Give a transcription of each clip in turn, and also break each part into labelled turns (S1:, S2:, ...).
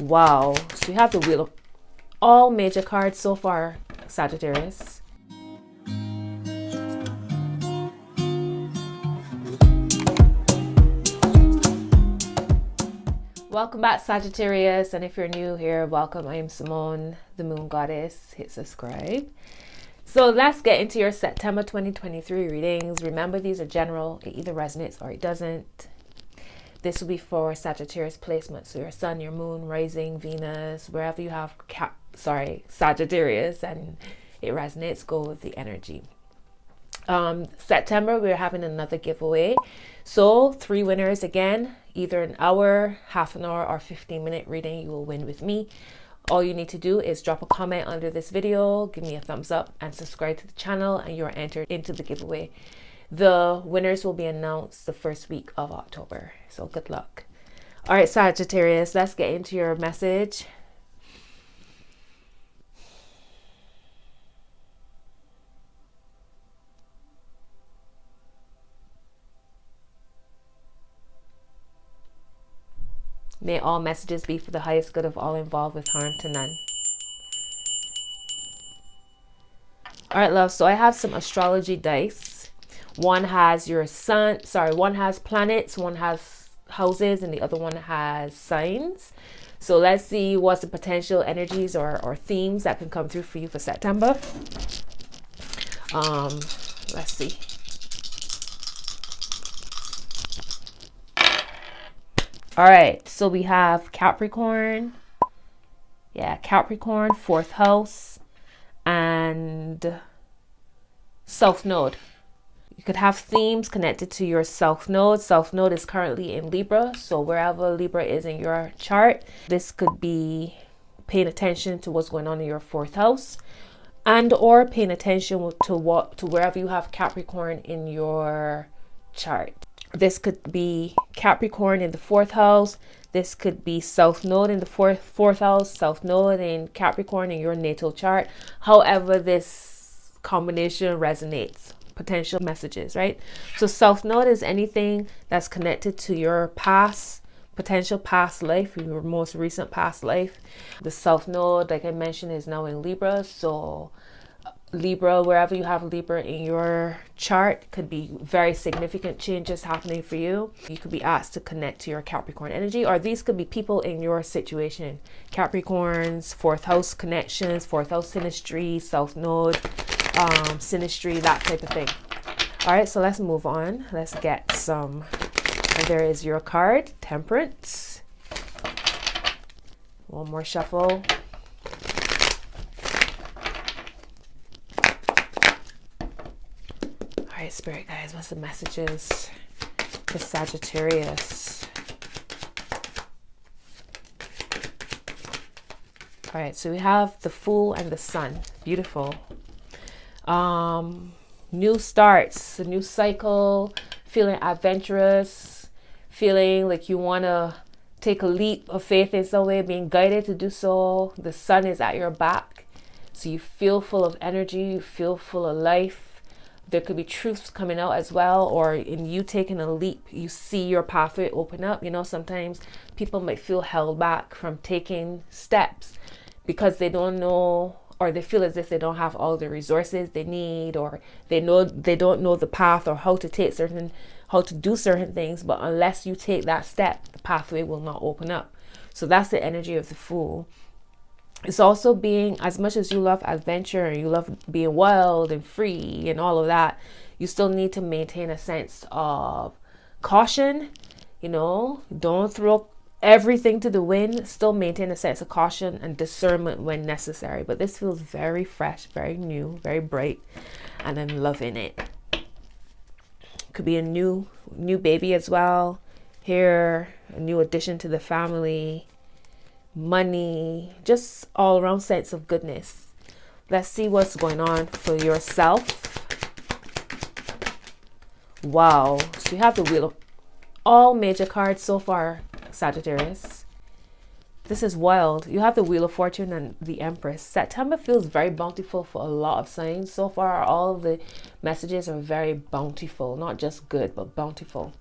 S1: Wow. So you have the wheel of all major cards so far, Sagittarius. Welcome back, Sagittarius, and if you're new here, welcome. I am Simone, the Moon Goddess. Hit subscribe. So let's get into your September 2023 readings. Remember, these are general. It either resonates or it doesn't. This will be for Sagittarius placement. So your sun, your moon, rising, Venus, wherever you have Sagittarius and it resonates, go with the energy. September, we're having another giveaway. So 3 winners again, either an hour, half an hour, or 15-minute reading you will win with me. All you need to do is drop a comment under this video, give me a thumbs up, and subscribe to the channel, and you're entered into the giveaway. The winners will be announced the first week of October. So good luck. All right, Sagittarius, let's get into your message. May all messages be for the highest good of all involved, with harm to none. All right, love. So I have some astrology dice. One has your sun, one has planets, one has houses, and the other one has signs. So let's see what's the potential energies or themes that can come through for you for September. Let's see. All right, so we have Capricorn. Yeah, Capricorn, 4th house, and South Node. You could have themes connected to your South Node. South Node is currently in Libra, so wherever Libra is in your chart, this could be paying attention to what's going on in your 4th house, and or paying attention to wherever you have Capricorn in your chart. This could be Capricorn in the 4th house. This could be South Node in the fourth house, South Node in Capricorn in your natal chart. However this combination resonates, potential messages, right? So South Node is anything that's connected to your past, potential past life, your most recent past life. The South Node, like I mentioned, is now in Libra. So Libra, wherever you have Libra in your chart, could be very significant changes happening for you. You could be asked to connect to your Capricorn energy, or these could be people in your situation. Capricorns, 4th house connections, 4th house synastry, South Node synastry, that type of thing. All right, so let's move on. Let's get some. And there is your card, Temperance. One more shuffle. All right, Spirit guys, what's the messages for Sagittarius? All right, so we have the Fool and the Sun. Beautiful. New starts, a new cycle, feeling adventurous, feeling like you want to take a leap of faith in some way, being guided to do so. The sun is at your back, so you feel full of energy, you feel full of life. There could be truths coming out as well, or in you taking a leap, you see your pathway open up. You know, sometimes people might feel held back from taking steps because they don't know, or they feel as if they don't have all the resources they need, or they don't know the path or how to do certain things. But unless you take that step, the pathway will not open up. So that's the energy of the Fool. It's also being, as much as you love adventure and you love being wild and free and all of that, you still need to maintain a sense of caution. You know, don't throw everything to the wind. Still maintain a sense of caution and discernment when necessary. But this feels very fresh, very new, very bright, and I'm loving it. Could be a new baby as well. Here, a new addition to the family. Money, just all around sense of goodness. Let's see what's going on for yourself. Wow, so you have the Wheel of all major cards so far, Sagittarius. This is wild. You have the Wheel of Fortune and the Empress. September feels very bountiful for a lot of signs. So far, all of the messages are very bountiful, not just good, but bountiful.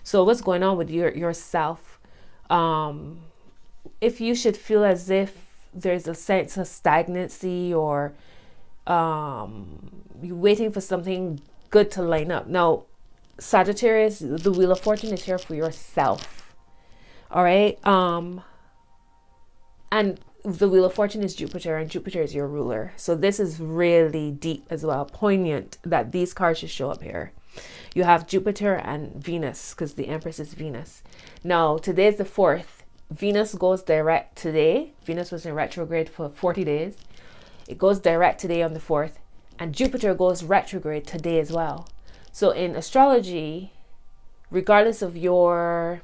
S1: So what's going on with yourself? if you should feel as if there's a sense of stagnancy, or you're waiting for something good to line up. Now, Sagittarius, the Wheel of Fortune is here for yourself. All right. And the Wheel of Fortune is Jupiter, and Jupiter is your ruler. So this is really deep as well, poignant that these cards should show up here. You have Jupiter and Venus, because the Empress is Venus. Now, today is the 4th. Venus goes direct today. Venus was in retrograde for 40 days. It goes direct today on the 4th. And Jupiter goes retrograde today as well. So in astrology, regardless of your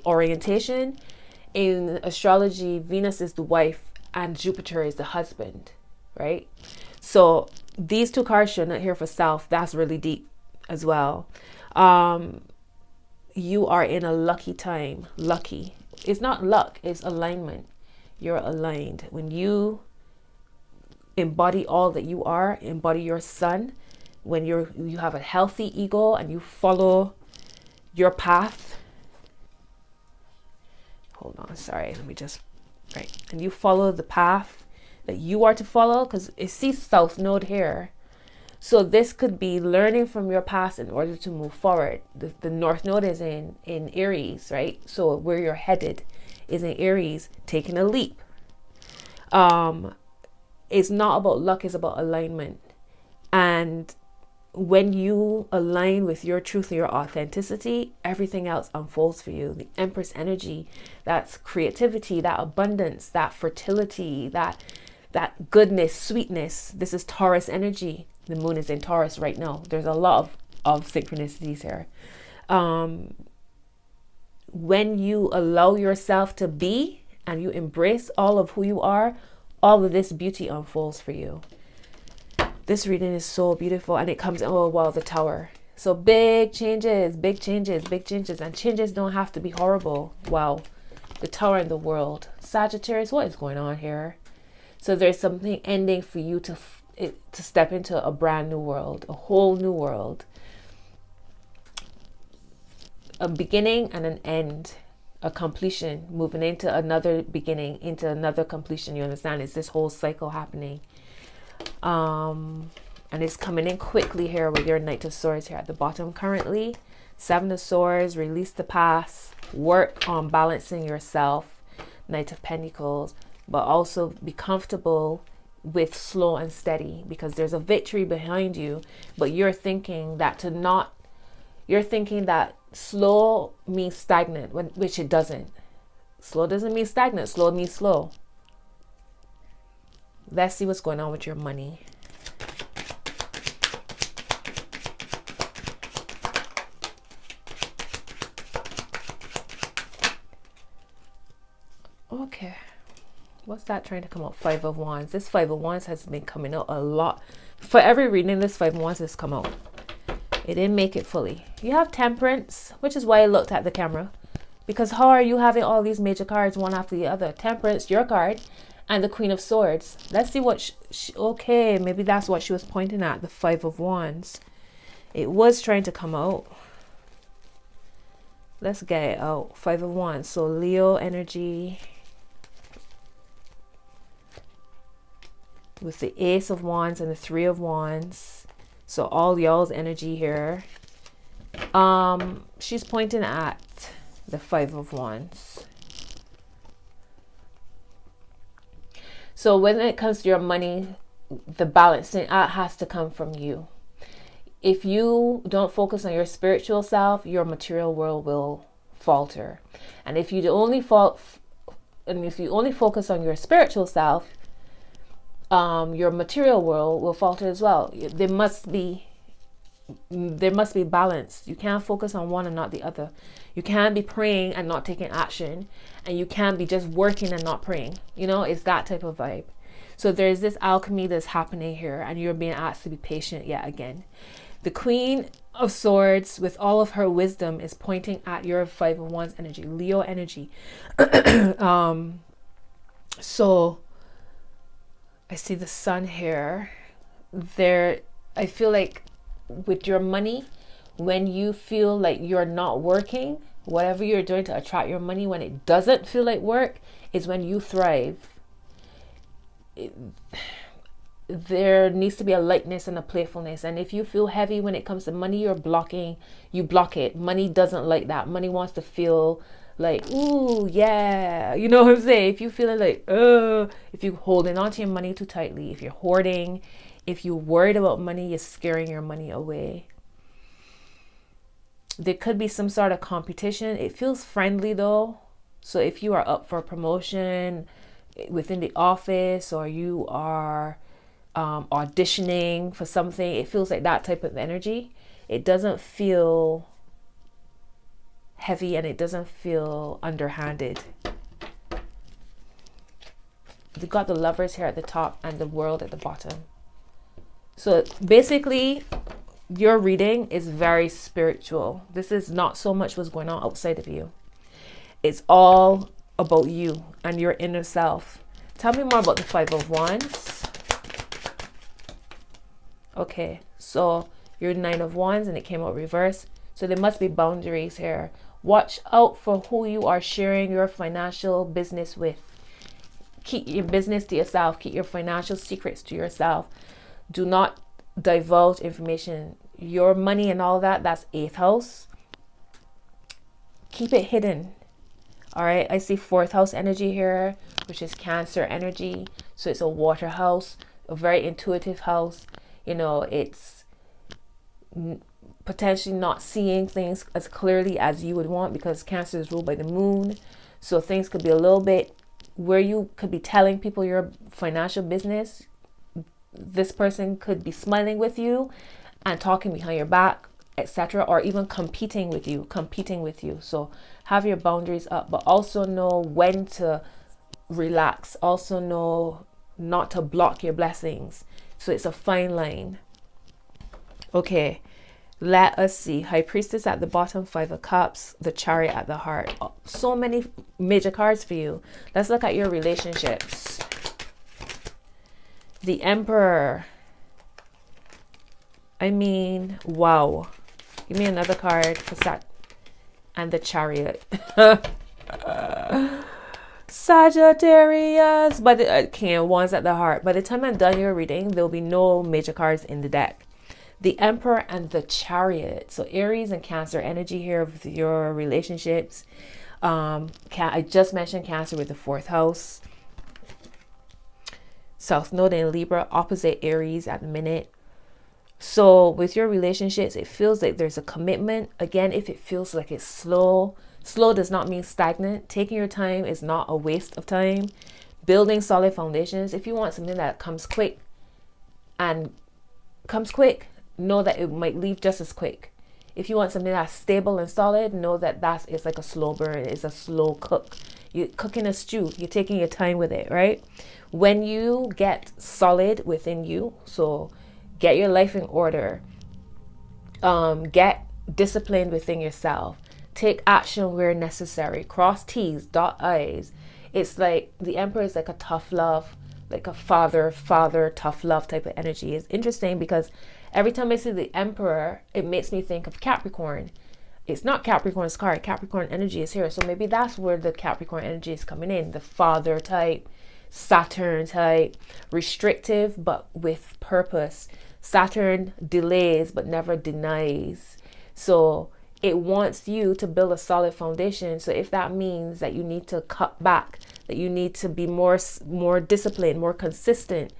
S1: orientation, in astrology, Venus is the wife and Jupiter is the husband, right? So these two cards show not here for self. That's really deep as well. You are in a lucky time. Lucky. It's not luck, it's alignment. You're aligned. When you embody all that you are, embody your sun, when you have a healthy ego and you follow your path. Hold on, sorry, let me just, right. And you follow the path that you are to follow, because it sees South Node here. So this could be learning from your past in order to move forward. The North Node is in Aries, right? So where you're headed is in Aries, taking a leap. It's not about luck, it's about alignment. And when you align with your truth and your authenticity, everything else unfolds for you. The Empress energy, that's creativity, that abundance, that fertility, that goodness, sweetness. This is Taurus energy. The moon is in Taurus right now. There's a lot of synchronicities here. When you allow yourself to be and you embrace all of who you are, all of this beauty unfolds for you. This reading is so beautiful, and it comes, oh wow, the Tower. So big changes, big changes, big changes, and changes don't have to be horrible. Wow, the Tower in the world. Sagittarius, what is going on here? So there's something ending for you to step into a brand new world, a whole new world. A beginning and an end, a completion, moving into another beginning, into another completion. You understand? It's this whole cycle happening. And it's coming in quickly here with your Knight of Swords here at the bottom currently. 7 of Swords, release the past, work on balancing yourself. Knight of Pentacles, but also be comfortable with slow and steady, because there's a victory behind you, but you're thinking that slow means stagnant, which it doesn't. Slow doesn't mean stagnant. Slow means slow. Let's see what's going on with your money. Okay. What's that trying to come out? 5 of Wands. This 5 of Wands has been coming out a lot. For every reading, this 5 of Wands has come out. It didn't make it fully. You have Temperance, which is why I looked at the camera. Because how are you having all these major cards one after the other? Temperance, your card, and the Queen of Swords. Let's see what okay, maybe that's what she was pointing at, the 5 of Wands. It was trying to come out. Let's get it out. 5 of Wands. So Leo energy with the Ace of Wands and the 3 of Wands. So all y'all's energy here. She's pointing at the 5 of Wands. So when it comes to your money, the balancing out has to come from you. If you don't focus on your spiritual self, your material world will falter. And if you only focus on your spiritual self, your material world will falter as well. There must be balance. You can't focus on one and not the other. You can't be praying and not taking action, and you can't be just working and not praying. You know, it's that type of vibe. So there's this alchemy that's happening here, and you're being asked to be patient yet again. The Queen of Swords, with all of her wisdom, is pointing at your 5 of Wands energy, Leo energy. So I see the sun here. I feel like with your money, When you feel like you're not working, whatever you're doing to attract your money, when it doesn't feel like work, is when you thrive. There needs to be a lightness and a playfulness. And if you feel heavy when it comes to money, you block it. Money doesn't like that. Money wants to feel like, ooh, yeah. You know what I'm saying? If you feeling like, if you're holding on to your money too tightly, if you're hoarding, if you're worried about money, you're scaring your money away. There could be some sort of competition. It feels friendly though. So if you are up for a promotion within the office, or you are auditioning for something, it feels like that type of energy. It doesn't feel heavy and it doesn't feel underhanded. You got the Lovers here at the top and the World at the bottom. So basically, your reading is very spiritual. This is not so much what's going on outside of you. It's all about you and your inner self. Tell me more about the Five of Wands. Okay, so you're Nine of Wands and it came out reverse. So there must be boundaries here. Watch out for who you are sharing your financial business with. Keep your business to yourself. Keep your financial secrets to yourself. Do not divulge information. Your money and all that, that's 8th house. Keep it hidden. All right, I see 4th house energy here, which is Cancer energy. So it's a water house, a very intuitive house. You know, it's potentially not seeing things as clearly as you would want, because Cancer is ruled by the moon. So things could be a little bit where you could be telling people your financial business. This person could be smiling with you and talking behind your back, etc., or even competing with you. So have your boundaries up, but also know when to relax. Also know not to block your blessings. So it's a fine line. Okay, let us see. High Priestess at the bottom, 5 of Cups, the Chariot at the heart. So many major cards for you. Let's look at your relationships. The Emperor. I mean, wow. Give me another card for Sat. And the Chariot. Sagittarius. But King of Wands at the heart. By the time I'm done your reading, there'll be no major cards in the deck. The Emperor and the Chariot. So Aries and Cancer energy here with your relationships. I just mentioned Cancer with the 4th house. South Node in Libra, opposite Aries at the minute. So with your relationships, it feels like there's a commitment. Again, if it feels like it's slow does not mean stagnant. Taking your time is not a waste of time. Building solid foundations. If you want something that comes quick, know that it might leave just as quick. If you want something that's stable and solid, know that it's like a slow burn. It's a slow cook. You're cooking a stew. You're taking your time with it, right? When you get solid within you, so get your life in order, get disciplined within yourself, take action where necessary, cross T's, dot I's. It's like the Emperor is like a tough love, like a father, tough love type of energy. It's interesting because every time I see the Emperor, it makes me think of Capricorn. It's not Capricorn's card. Capricorn energy is here. So maybe that's where the Capricorn energy is coming in. The father type, Saturn type, restrictive but with purpose. Saturn delays but never denies. So it wants you to build a solid foundation. So if that means that you need to cut back, that you need to be more disciplined, more consistent,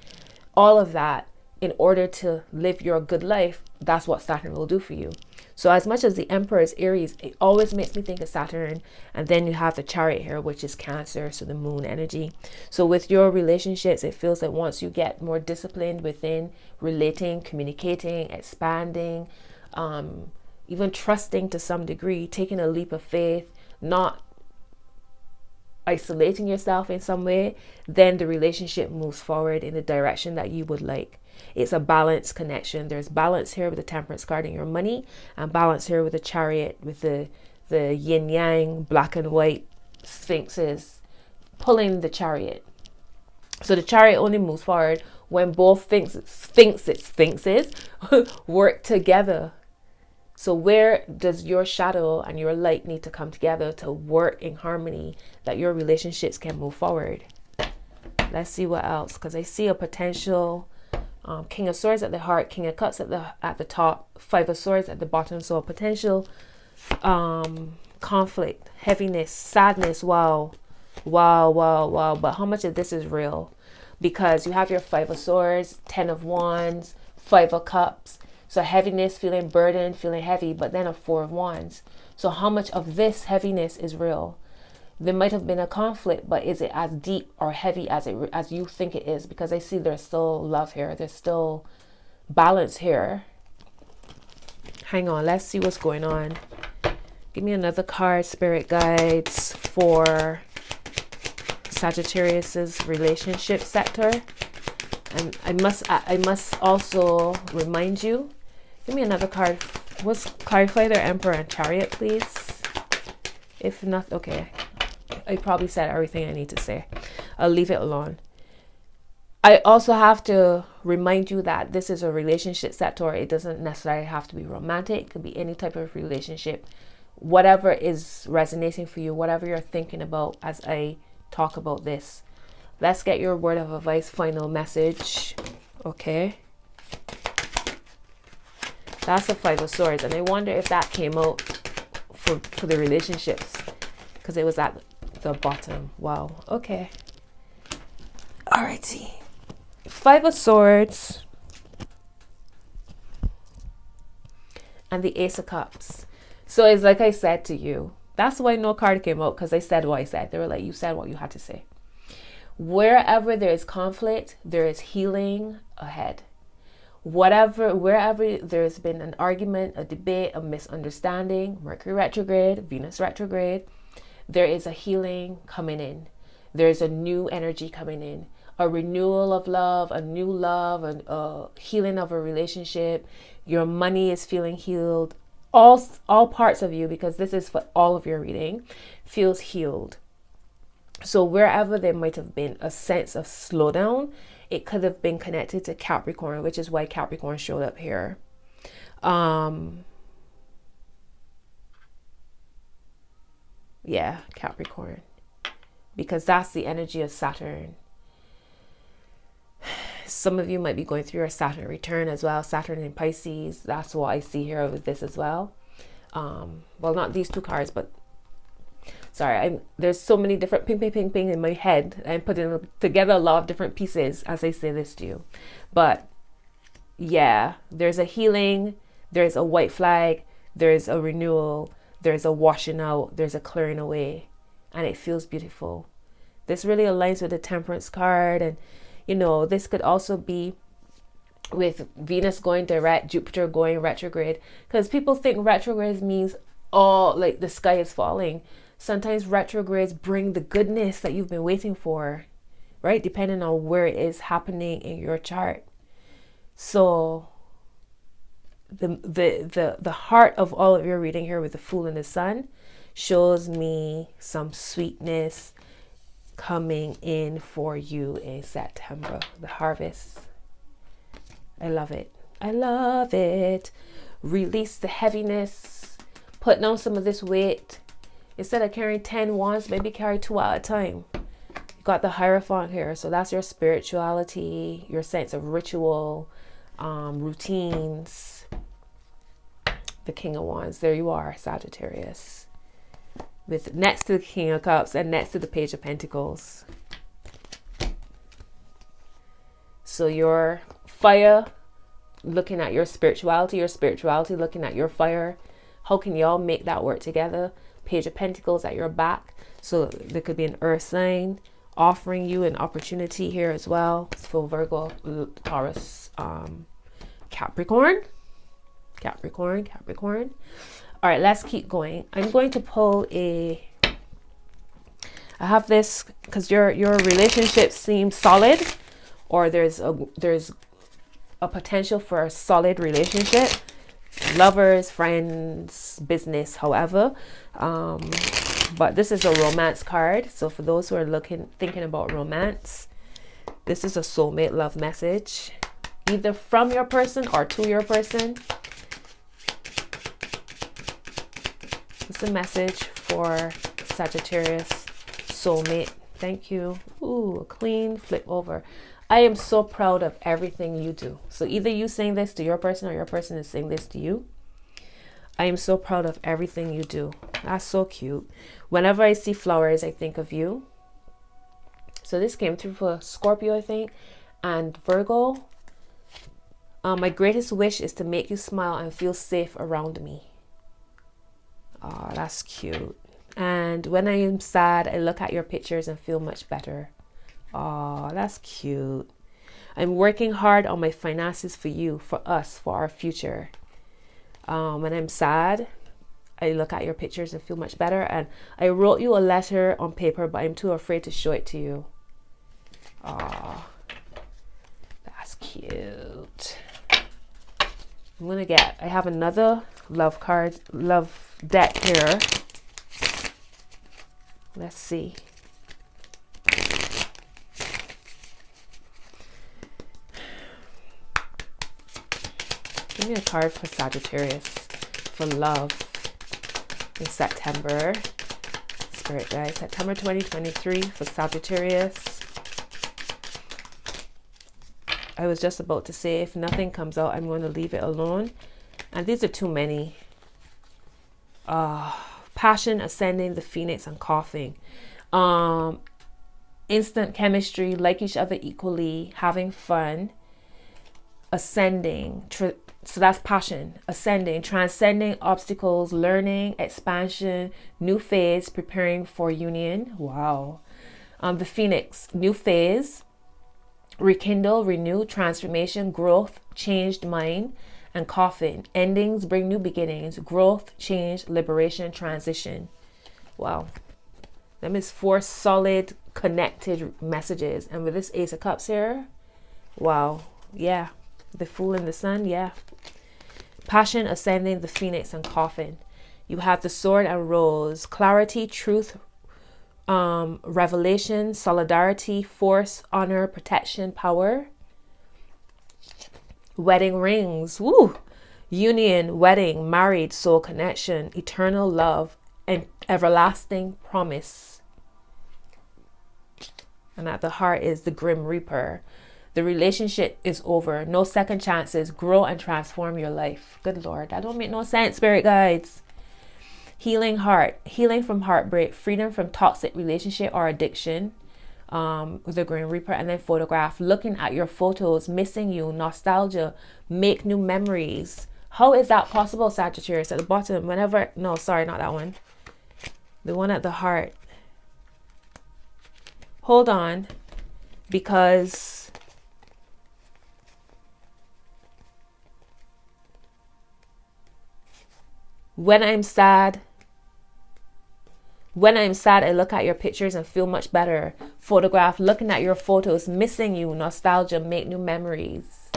S1: all of that in order to live your good life, that's what Saturn will do for you. So as much as the Emperor is Aries, it always makes me think of Saturn. And then you have the Chariot here, which is Cancer, so the moon energy. So with your relationships, it feels like once you get more disciplined within relating, communicating, expanding, even trusting to some degree, taking a leap of faith, not isolating yourself in some way, then the relationship moves forward in the direction that you would like. It's a balanced connection. There's balance here with the Temperance card in your money, and balance here with the Chariot, with the yin yang, black and white sphinxes pulling the Chariot. So the Chariot only moves forward when both sphinxes work together. So where does your shadow and your light need to come together to work in harmony that your relationships can move forward? Let's see what else, because I see a potential King of Swords at the heart, King of Cups at the top, Five of Swords at the bottom. So a potential conflict, heaviness, sadness. Wow. But how much of this is real? Because you have your Five of Swords, 10 of Wands, Five of Cups. So heaviness, feeling burdened, feeling heavy, but then a Four of Wands. So how much of this heaviness is real? There might have been a conflict, but is it as deep or heavy as you think it is? Because I see there's still love here. There's still balance here. Hang on, let's see what's going on. Give me another card, Spirit Guides, for Sagittarius's relationship sector. And I must also remind you. Give me another card. Let's clarify their Emperor and Chariot, please. If not, okay. I probably said everything I need to say. I'll leave it alone. I also have to remind you that this is a relationship sector. It doesn't necessarily have to be romantic. It could be any type of relationship. Whatever is resonating for you, whatever you're thinking about as I talk about this. Let's get your word of advice, final message. Okay. That's the Five of Swords. And I wonder if that came out for the relationships. Because it was at the bottom. Wow. Okay. Alrighty. Five of Swords. And the Ace of Cups. So it's like I said to you. That's why no card came out. Because I said what I said. They were like, you said what you had to say. Wherever there is conflict, there is healing ahead. Wherever there's been an argument, a debate, a misunderstanding, Mercury retrograde, Venus retrograde, there is a healing coming in. There's a new energy coming in, a renewal of love, a new love, a healing of a relationship. Your money is feeling healed. All parts of you, because this is for all of your reading, feels healed. So wherever there might have been a sense of slowdown, it could have been connected to Capricorn, which is why Capricorn showed up here. Yeah, Capricorn. Because that's the energy of Saturn. Some of you might be going through your Saturn return as well. Saturn in Pisces. That's what I see here with this as well. Well, not these two cards, but sorry, there's so many different ping in my head. I'm putting together a lot of different pieces as I say this to you. But yeah, there's a healing, there's a white flag, there's a renewal, there's a washing out, there's a clearing away, and it feels beautiful. This really aligns with the Temperance card, and you know, this could also be with Venus going direct, Jupiter going retrograde, because people think retrograde means like the sky is falling. Sometimes retrogrades bring the goodness that you've been waiting for, right? Depending on where it is happening in your chart. So the heart of all of your reading here with the Fool and the Sun shows me some sweetness coming in for you in September. The harvest. I love it. I love it. Release the heaviness. Put down some of this weight. Instead of carrying 10 wands, maybe carry 2 at a time. You got the Hierophant here. So that's your spirituality, your sense of ritual, routines. The King of Wands. There you are, Sagittarius. With next to the King of Cups and next to the Page of Pentacles. So your fire looking at your spirituality looking at your fire. How can y'all make that work together? Page of Pentacles at your back. So there could be an earth sign offering you an opportunity here as well. For Virgo, Taurus, Capricorn. All right, let's keep going. I'm going to pull I have this because your relationship seems solid, or there's a potential for a solid relationship. Lovers, friends, business, however. But this is a romance card. So for those who are thinking about romance, this is a soulmate love message, either from your person or to your person. What's the message for Sagittarius soulmate? Thank you. Ooh, a clean flip over. I am so proud of everything you do. So either you saying this to your person or your person is saying this to you. I am so proud of everything you do. That's so cute. Whenever I see flowers, I think of you. So this came through for Scorpio, I think, and Virgo. My greatest wish is to make you smile and feel safe around me. Oh, that's cute. And when I am sad, I look at your pictures and feel much better. Oh, that's cute. I'm working hard on my finances for you, for us, for our future. When I'm sad, I look at your pictures and feel much better. And I wrote you a letter on paper, but I'm too afraid to show it to you. Oh, that's cute. I have another love card, love deck here. Let's see. Give me a card for Sagittarius for love in September. Spirit guide, September 2023 for Sagittarius. I was just about to say, if nothing comes out, I'm going to leave it alone. And these are too many. Passion, ascending, the phoenix, and coughing. Instant chemistry, like each other equally, having fun. Ascending, so that's passion. Ascending, transcending obstacles, learning, expansion, new phase, preparing for union. Wow. The phoenix, new phase. Rekindle, renew, transformation, growth, changed mind, and coffin. Endings bring new beginnings, growth, change, liberation, transition. Wow. Them is 4 solid connected messages. And with this Ace of Cups here, wow. Yeah. The Fool and the Sun, yeah. Passion, ascending, the phoenix, and coffin. You have the Sword and Rose. Clarity, truth, revelation, solidarity, force, honor, protection, power. Wedding rings, woo! Union, wedding, married, soul connection, eternal love, and everlasting promise. And at the heart is the Grim Reaper. The relationship is over. No second chances. Grow and transform your life. Good Lord, that don't make no sense, spirit guides. Healing heart, healing from heartbreak, freedom from toxic relationship or addiction. With the Grim Reaper, and then photograph, looking at your photos, missing you, nostalgia, make new memories. How is that possible, Sagittarius? At the bottom, whenever, no, sorry, not that one. The one at the heart. Hold on, because when I'm sad, I look at your pictures and feel much better. Photograph, looking at your photos, missing you, nostalgia, make new memories.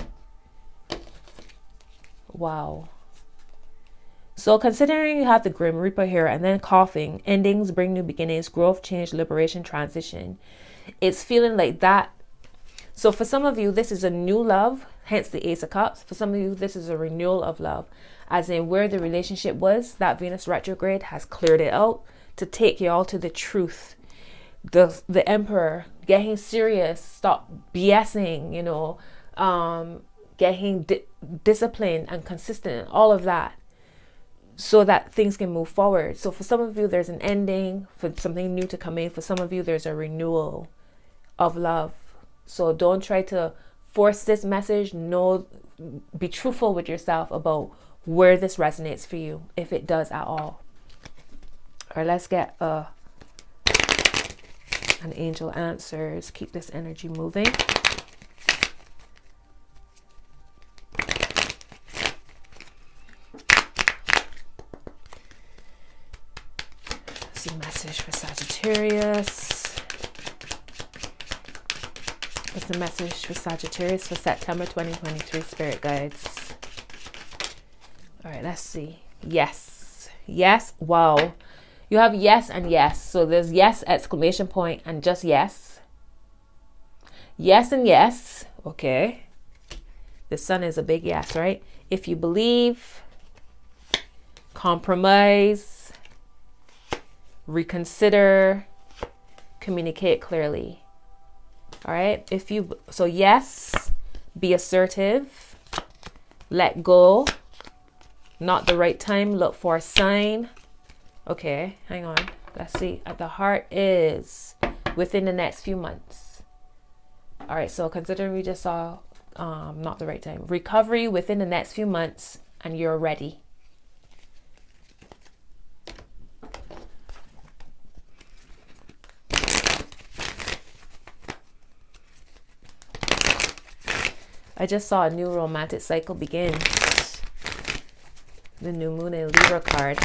S1: Wow. So considering you have the Grim Reaper here and then coughing, endings bring new beginnings, growth, change, liberation, transition. It's feeling like that. So for some of you, this is a new love, hence the Ace of Cups. For some of you, this is a renewal of love. As in where the relationship was, that Venus retrograde has cleared it out to take you all to the truth. The Emperor, getting serious, stop BSing, you know, getting disciplined and consistent, all of that, so that things can move forward. So for some of you, there's an ending, for something new to come in. For some of you, there's a renewal of love. So don't try to force this message. No, be truthful with yourself about where this resonates for you, if it does at all. All right, let's get an angel answers. Keep this energy moving. See message for Sagittarius. What's the message for Sagittarius for September 2023, spirit guides? All right, let's see. Yes. Yes. Wow. You have yes and yes. So there's yes, exclamation point, and just yes. Yes and yes. Okay. The Sun is a big yes, right? If you believe, compromise, reconsider, communicate clearly. All right. So yes, be assertive, let go, not the right time, look for a sign. Okay, hang on. Let's see. At the heart is within the next few months. All right. So considering we just saw not the right time, recovery within the next few months, and you're ready. I just saw a new romantic cycle begin. The new moon and Libra card.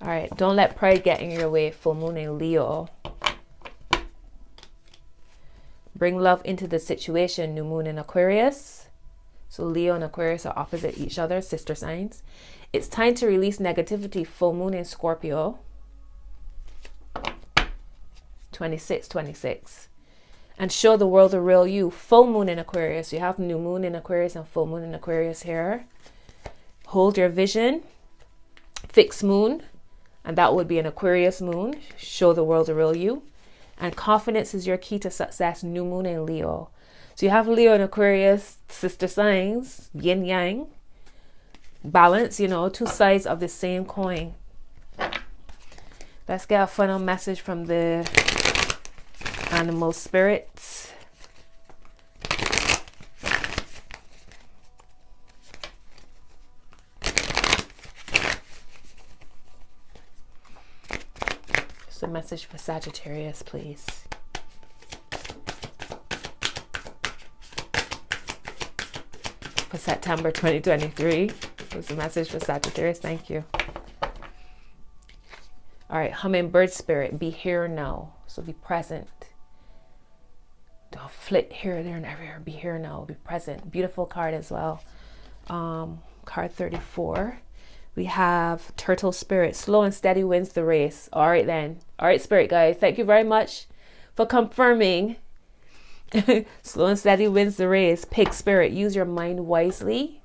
S1: All right, don't let pride get in your way. Full moon in Leo. Bring love into the situation. New moon in Aquarius. So Leo and Aquarius are opposite each other, sister signs. It's time to release negativity. Full moon in Scorpio. 26. And show the world the real you. Full moon in Aquarius. You have new moon in Aquarius and full moon in Aquarius here. Hold your vision. Fixed moon. And that would be an Aquarius moon. Show the world the real you. And confidence is your key to success. New moon in Leo. So you have Leo and Aquarius, sister signs, yin yang. Balance, you know, two sides of the same coin. Let's get a final message from the animal spirits. Just a message for Sagittarius, please. For September 2023. There's a message for Sagittarius. Thank you. All right, hummingbird spirit, be here now. So be present. Don't flit here, there, and everywhere. Be here now. Be present. Beautiful card as well. Card 34. We have turtle spirit. Slow and steady wins the race. All right then. All right, spirit guys. Thank you very much for confirming. Slow and steady wins the race. Pig spirit. Use your mind wisely.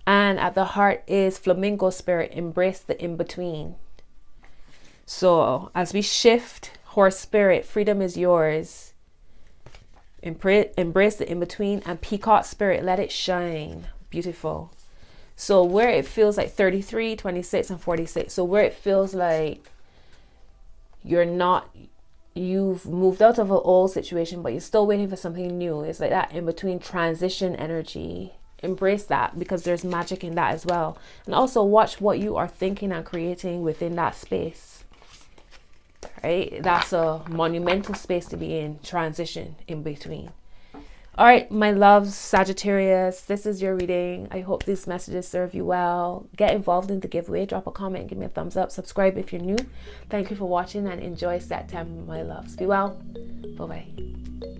S1: And at the heart is flamingo spirit. Embrace the in-between. So as we shift, horse spirit, freedom is yours. Embrace the in-between. And peacock spirit, let it shine. Beautiful. So where it feels like 33, 26, and 46. So where it feels like you've moved out of an old situation, but you're still waiting for something new. It's like that in-between transition energy. Embrace that, because there's magic in that as well. And also watch what you are thinking and creating within that space. Right? That's a monumental space to be in. Transition in between. All right, my loves, Sagittarius, this is your reading. I hope these messages serve you well. Get involved in the giveaway. Drop a comment, give me a thumbs up. Subscribe if you're new. Thank you for watching and enjoy September, my loves. Be well. Bye-bye.